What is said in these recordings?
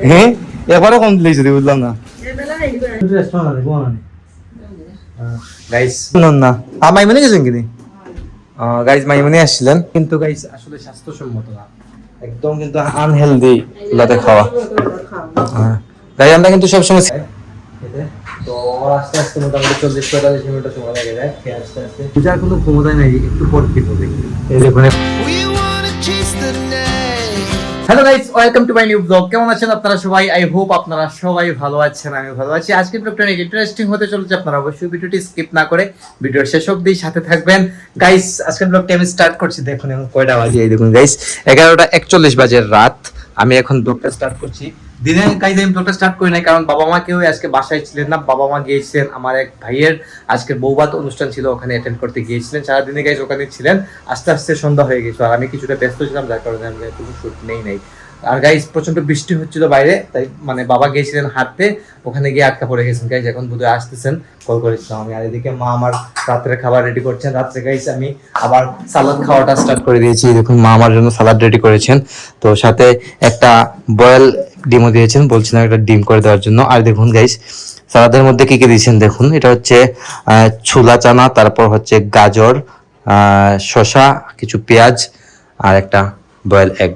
হ্যাঁ এবারও কম দিলেই যদি বুঝলাম না গাইস না মাইমনি গেছেন কিনি গাইস মাইমনি আসছিলেন কিন্তু গাইস আসলে স্বাস্থ্যসম্মত না একদম কিন্তু আনহেলদি লাতে খাওয়া গাইস আমরা কিন্তু সবসময় তো আস্তে আস্তে মোটামুটি 40-45 মিনিট সময় লেগে যায় আস্তে আস্তে পূজার কোনো ক্ষমতাই নাই একটু পর কি হবে এই দেখুন। Hello guys, welcome to my new blog. কেমন আছেন আপনারা সবাই? আই হোপ আপনারা সবাই ভালো আছেন, আমি ভালো আছি। আজকের ব্লগটা অনেক ইন্টারেস্টিং হতে চলেছে, আপনারা অবশ্যই ভিডিওটি স্কিপ না করে ভিডিওর শেষ অবধি সাথে থাকবেন। গাইস আজকের ব্লগটা আমি স্টার্ট করছি। দেখুন এখন কয়টা বাজে, এই দেখুন গাইস 11:41 বাজে রাত। আমি এখন ব্লগটা স্টার্ট করছি। দিনে গাইস আমি ব্লগটা স্টার্ট করি নাই, কারণ বাবা মা কেউ আজকে বাসায় ছিলেন না। বাবা মা গিয়েছিলেন আমার এক ভাইয়ের আজকে বৌভাত অনুষ্ঠান ছিল, ওখানে অ্যাটেন্ড করতে গিয়েছিলেন। সারাদিনে গাইস ওখানে ছিলেন, আস্তে আস্তে সন্ধ্যা হয়ে গেছিল আর আমি কিছুটা ব্যস্ত ছিলাম, যার কারণে আমি একটু শুট নেই। আর গাইস প্রচন্ড বৃষ্টি হচ্ছিল বাইরে, তাই মানে বাবা গিয়েছিলেন হাঁটতে, ওখানে গিয়ে আটকা পড়ে গেছেন। গাইস এখন বোধহয় আসতেছেন, কল করেছিলাম আমি। আর এদিকে মা আমার রাত্রে খাবার রেডি করছেন। রাত্রে গাইস আমি আবার সালাদ খাওয়াটা স্টার্ট করে দিয়েছি। দেখুন মা আমার জন্য সালাদ রেডি করেছেন, তো সাথে একটা বয়েল ডিমও দিয়েছেন, বলছিলাম একটা ডিম করে দেওয়ার জন্য। আর দেখুন গাইস সালাদের মধ্যে কি কি দিয়েছেন দেখুন, এটা হচ্ছে ছোলা চানা, তারপর হচ্ছে গাজর, শসা, কিছু পেঁয়াজ আর একটা বয়েল এগ।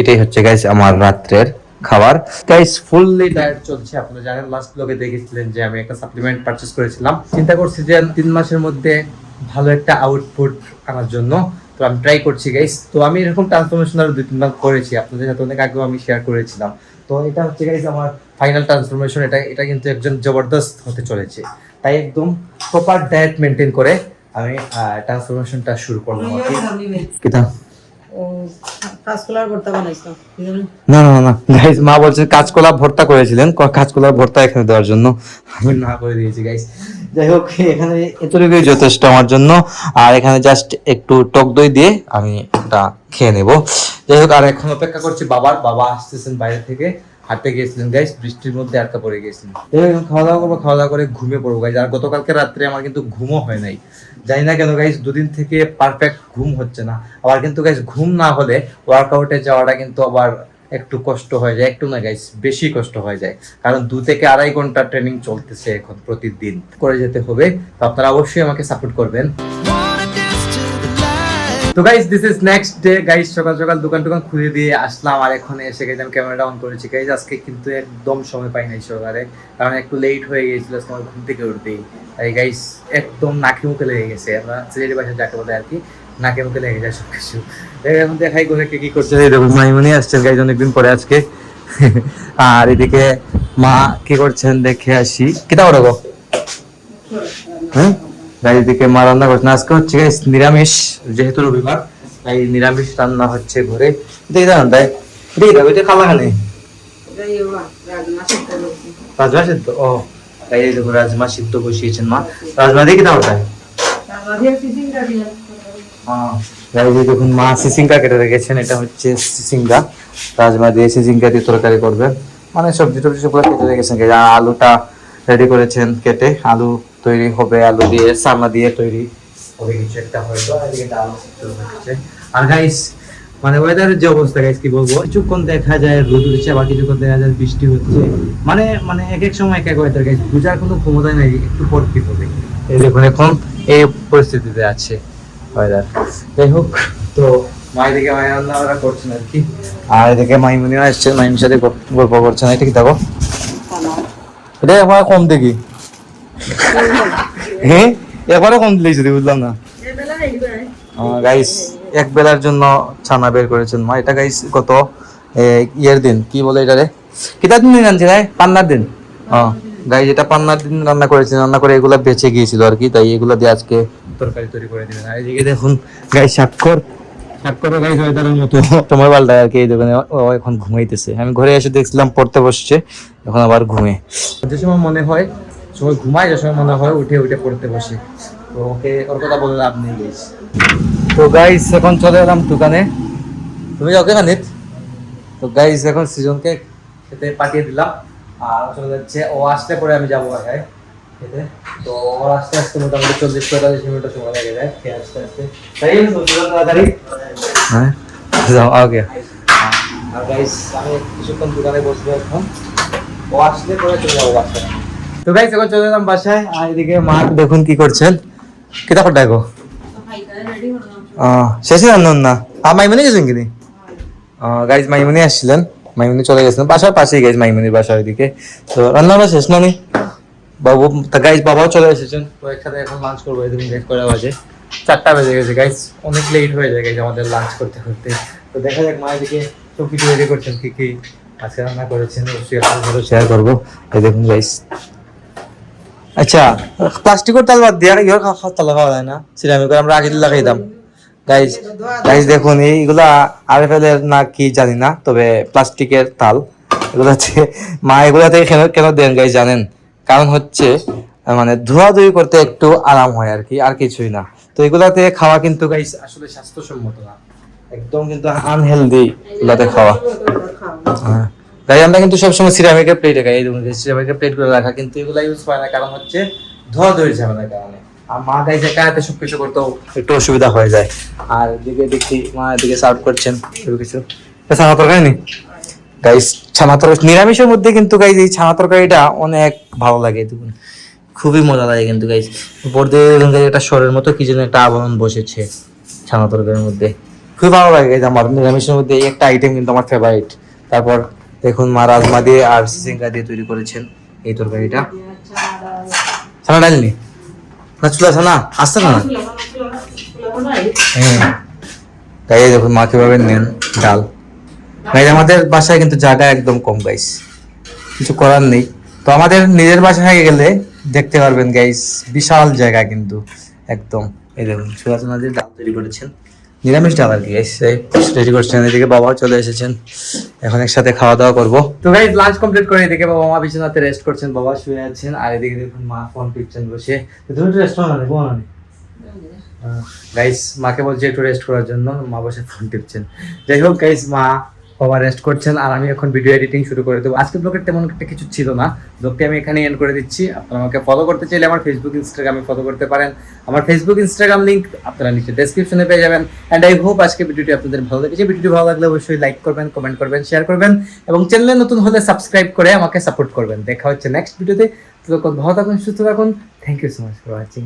এটাই হচ্ছে গাইস আমার রাত্রের খাবার। গাইস ফুললি ডায়েট চলছে। আপনারা জানেন লাস্ট ব্লগে দেখেছিলেন যে আমি একটা সাপ্লিমেন্ট পারচেজ করেছিলাম। চিন্তা করছি যে 3 মাসের মধ্যে ভালো একটা আউটপুট আনার জন্য, তো আমি ট্রাই করছি গাইস। তো আমি এরকম ট্রান্সফরমেশন আরো 2-3 বার করেছি, আপনাদের সাথে অনেক আগেও আমি শেয়ার করেছিলাম। তো এটা হচ্ছে গাইস আমার ফাইনাল ট্রান্সফরমেশন। এটা কিন্তু একজন জবরদস্ত হতে চলেছে, তাই একদম প্রপার ডায়েট মেনটেন করে আমি ট্রান্সফরমেশনটা শুরু করলাম। কিতা না না না গাইস, মা বলছে কাঁচকলা ভর্তা করেছিলেন, কাঁচকলার ভর্তা এখানে দেওয়ার জন্য আমি না করে দিয়েছি গাইস। যাই হোক এখানে এতটুকুই যথেষ্ট আমার জন্য। আর এখানে জাস্ট একটু টক দই দিয়ে আমি এটা খেয়ে নেব। যাই হোক আর এখন অপেক্ষা করছি বাবা আসতেছেন বাইরে থেকে, হাঁটতে গিয়েছিলেন গাইস, বৃষ্টির মধ্যে আটকা পড়ে গেছিলেন। খাওয়া দাওয়া করবো, খাওয়া দাওয়া করে ঘুমিয়ে পড়বো গাইস। আর গতকালকে রাত্রে আমার কিন্তু ঘুমও হয় নাই, জানি না কেন গাইস, 2 দিন থেকে পারফেক্ট ঘুম হচ্ছে না। আবার কিন্তু গাইস ঘুম না হলে ওয়ার্কআউটে যাওয়াটা কিন্তু আবার একটু কষ্ট হয়ে যায়, একটু না গাইস বেশি কষ্ট হয়ে যায়, কারণ 2 থেকে 2.5 ঘন্টা ট্রেনিং চলতেছে এখন, প্রতিদিন করে যেতে হবে। তো আপনারা অবশ্যই আমাকে সাপোর্ট করবেন। তো guys this is next day guys. সকাল সকাল দোকান খুলে দিয়ে আসলাম, আর এখন এসে গেছি আমি ক্যামেরাটা অন করেছি গাইস। আজকে কিন্তু একদম সময় পাই নাই সকালে, কারণ একটু লেট হয়ে গিয়েছিল সময় ঘুম থেকে উঠতেই। তাই গাইস একদম নাকে মুখে লেগে গেছে, আমরা সিলেটি ভাষায় যাকে বলে আর কি, নাকে মুখে লেগে যায় সবকিছু। এখন দেখাই করে কি করছে, দেখুন মাইমনি আসছেন গাইস অনেকদিন পরে আজকে। আর এদিকে মা কি করছেন দেখে আসি। কিতা করে গো? হ্যাঁ গাইস এদিকে মা রান্না করছেন। আজকে হচ্ছে গাইস নিরামিষ, যেহেতু রবিবার তাই নিরামিষ রান্না হচ্ছে ঘরে। এটা জানেন তাই এটা খালা খানে রাজমা সিদ্ধ। ও তাই দেখুন রাজমা সিদ্ধ বসিয়েছেন মা। রাজমা দিয়ে কিনা ওটাই দেখুন মা সিসিঙ্গা কেটে রেখেছেন, এটা হচ্ছে সিসিঙ্গা, রাজমা দিয়ে সিসিঙ্গা দিয়ে তরকারি করবেন, মানে সবজি টবজি সবগুলো কেটে রেখেছেন। আলুটা রেডি করেছেন কেটে, আলু তৈরি হবে, আলু দিয়ে সামনা দিয়ে তৈরি হবে কিছু একটা হয়তো। আর গাইস মানে ওয়েদারের যে অবস্থা গাইস কি বলবো, কিছুক্ষণ দেখা যায় রোদ উঠছে, আবার কিছুক্ষণ দেখা যায় বৃষ্টি হচ্ছে, মানে এক এক সময় এক এক ওয়েদার গাইস, বুঝার কোনো ক্ষমতা নাই একটু পর কি হবে। এই দেখুন এখন এই পরিস্থিতিতে আছে ওয়েদার। যাই হোক তো মায়ের দিকে মায়ের রান্না করছেন আর কি, আর এদিকে মাইমুনিও আসছে, মাইমির সাথে গল্প করছেন। এটা কি দেখো, এটা একবার কম দেখি। হ্যাঁ একবারও কম দিলেই যদি বুঝলাম না গাইস, এক বেলার জন্য ছানা বের করেছেন মা। এটা গাইস কত ইয়ের দিন কি বলে এটারে, কিতা দিন আনছি ভাই, পান্নার দিন। গাইস এটা পান্নার দিন রান্না করেছেন, রান্না করে এগুলা বেঁচে গিয়েছিল আর কি, তাই এগুলা দিয়ে আজকে তরকারি তৈরি করে দিবেন। আর এদিকে দেখুন গাইস স্বাক্ষর গাইস ওয়েদারের মতো সময় পাল্টায় আর কি। এই দোকানে ও এখন ঘুমাইতেছে, আমি ঘরে এসে দেখছিলাম পড়তে বসছে, এখন আবার ঘুমে। যে সময় মনে হয় সময় ঘুমায়, যে সময় মনে হয় উঠে পড়তে বসে, তো ওকে ওর কথা বলে লাভ নেই গাইস। তো গাইস এখন চলে এলাম দোকানে, তুমি যাও কেন? তো গাইস এখন সিজনকে খেতে পাঠিয়ে দিলাম, আর চলে যাচ্ছে ও আসলে পরে আমি যাবো বাসায় খেতে। তো ওর আস্তে আস্তে মোটামুটি 40-45 মিনিট সময় লেগে যায় আস্তে আস্তে, তাই তাড়াতাড়ি। হ্যাঁ যাও ওকে। আর গাইস আমি কিছুক্ষণ দোকানে বসবো এখন, ও আসলে পরে চলে যাবো বাসায়। তো গাইস এখন চলে এলাম বাসায়, আর এদিকে মা দেখুন কি করছেন, কেটা করতে গো শেষে জানলাম না। মাইমুনি গেছেন কিনি? গাইজ মাইমুনি আসছিলেন, মাইমুনি চলে গেছেন বাসার পাশেই, গাইজ মাইমুনির বাসা ওইদিকে। তো রান্নাটা শেষ না নি বাবু, গাইজ বাবাও চলে এসেছেন, তো একসাথে এখন লাঞ্চ করবো। এদিন লেট করে বাজে 4টা বেজে গেছে গাইজ, অনেক লেট হয়ে যায় গাইজ আমাদের লাঞ্চ করতে করতে। তো দেখা যাক মা এদিকে সব কিছু রেডি করছেন, কি কি আজকে রান্না করেছেন অবশ্যই আপনাদের সাথে শেয়ার করবো। এই দেখুন গাইজ, আচ্ছা প্লাস্টিকের তাল বাদ দিয়ে ইহর তালা খাওয়া যায় না, সিরামিকের আমরা আগে লাগাইতাম। গাইজ গাইজ দেখুন এইগুলা আরএফএলের না কি জানি না, তবে প্লাস্টিকের তাল এগুলো হচ্ছে মা এগুলা থেকে কেন দেন গাইজ জানেন? কারণ হচ্ছে মানে ধোয়াধুয়ি করতে একটু আরাম হয় আর কি, আর কিছুই না। তো এগুলাতে খাওয়া কিন্তু গাইজ আসলে স্বাস্থ্যসম্মত না, একদম কিন্তু আনহেলদি এগুলাতে খাওয়া। হ্যাঁ গাইজ আমরা কিন্তু সবসময় সিরামিকের প্লেটে খাই, এই দেখুন সিরামিকের প্লেট করে রাখা, কিন্তু এগুলা ইউজ হয় না, কারণ হচ্ছে ধোয়াধুয়ির ঝামেলার কারণে। আর মা গাইজ একা হাতে সবকিছু করতেও একটু অসুবিধা হয়ে যায়। আর এদিকে দেখি মা এদিকে সার্ভ করছেন কিছু ছানা তরকারি নি গাইজ, ছানা তরকারি নিরামিষের মধ্যে কিন্তু গাইজ এই ছানা তরকারিটা অনেক ভালো লাগে, দেখুন খুবই মজা লাগে কিন্তু গাইজ। উপর দিয়ে একটা স্বরের মতো কি যেন একটা আবরণ বসেছে ছানা তরকারির মধ্যে, খুবই ভালো লাগে গাইজ। আমার নিরামিষের মধ্যে এই একটা আইটেম কিন্তু আমার ফেভারিট। তারপর দেখুন মা রাজমা দিয়ে আর সিঙ্গা দিয়ে তৈরি করেছেন এই তরকারিটা। ছানা ডাল নি না চুলা ছানা আসছে না, তাই দেখুন মা কিভাবে নেন ডাল। গাইজ আমাদের বাসায় কিন্তু জায়গা একদম কম গাইস, কিছু করার নেই। তো আমাদের নিজের বাসায় গেলে দেখতে পারবেন গাইস বিশাল জায়গা কিন্তু একদম। এই দেখুন চুলা ছানা দিয়ে ডাল তৈরি করেছেন, নিরামিষ ডাল আর কি গাইস রেডি করছেন। এদিকে বাবাও চলে এসেছেন, এখন একসাথে খাওয়া দাওয়া করবো। তো গাইস লাঞ্চ কমপ্লিট করে এদিকে বাবা মা বিছানাতে রেস্ট করছেন, বাবা শুয়ে আছেন, আর এদিকে দেখুন মা ফোন টিপছেন বসে। তুমি একটু রেস্ট করো না, ঘুমানো নেই গাইস, মাকে বলছে একটু রেস্ট করার জন্য, মা বসে ফোন টিপছেন। যাই হোক গাইস মা বাবা রেস্ট করছেন, আর আমি এখন ভিডিও এডিটিং শুরু করে দেবো। আজকে ব্লগের তেমন একটা কিছু ছিল না, ব্লগটি আমি এখানে এন্ড করে দিচ্ছি। আপনারা আমাকে ফলো করতে চাইলে আমার ফেসবুক ইনস্টাগ্রামে ফলো করতে পারেন, আমার ফেসবুক ইনস্টাগ্রাম লিংক আপনারা নিচে ডেসক্রিপশনে পেয়ে যাবেন। অ্যান্ড আই হোপ আজকে ভিডিওটি আপনাদের ভালো লেগেছে। ভিডিওটি ভালো লাগলে অবশ্যই লাইক করবেন, কমেন্ট করবেন, শেয়ার করবেন, এবং চ্যানেলে নতুন হলে সাবস্ক্রাইব করে আমাকে সাপোর্ট করবেন। দেখা হচ্ছে নেক্সট ভিডিওতে, ততক্ষণ ভালো থাকুন, সুস্থ থাকুন। Thank you so much for watching.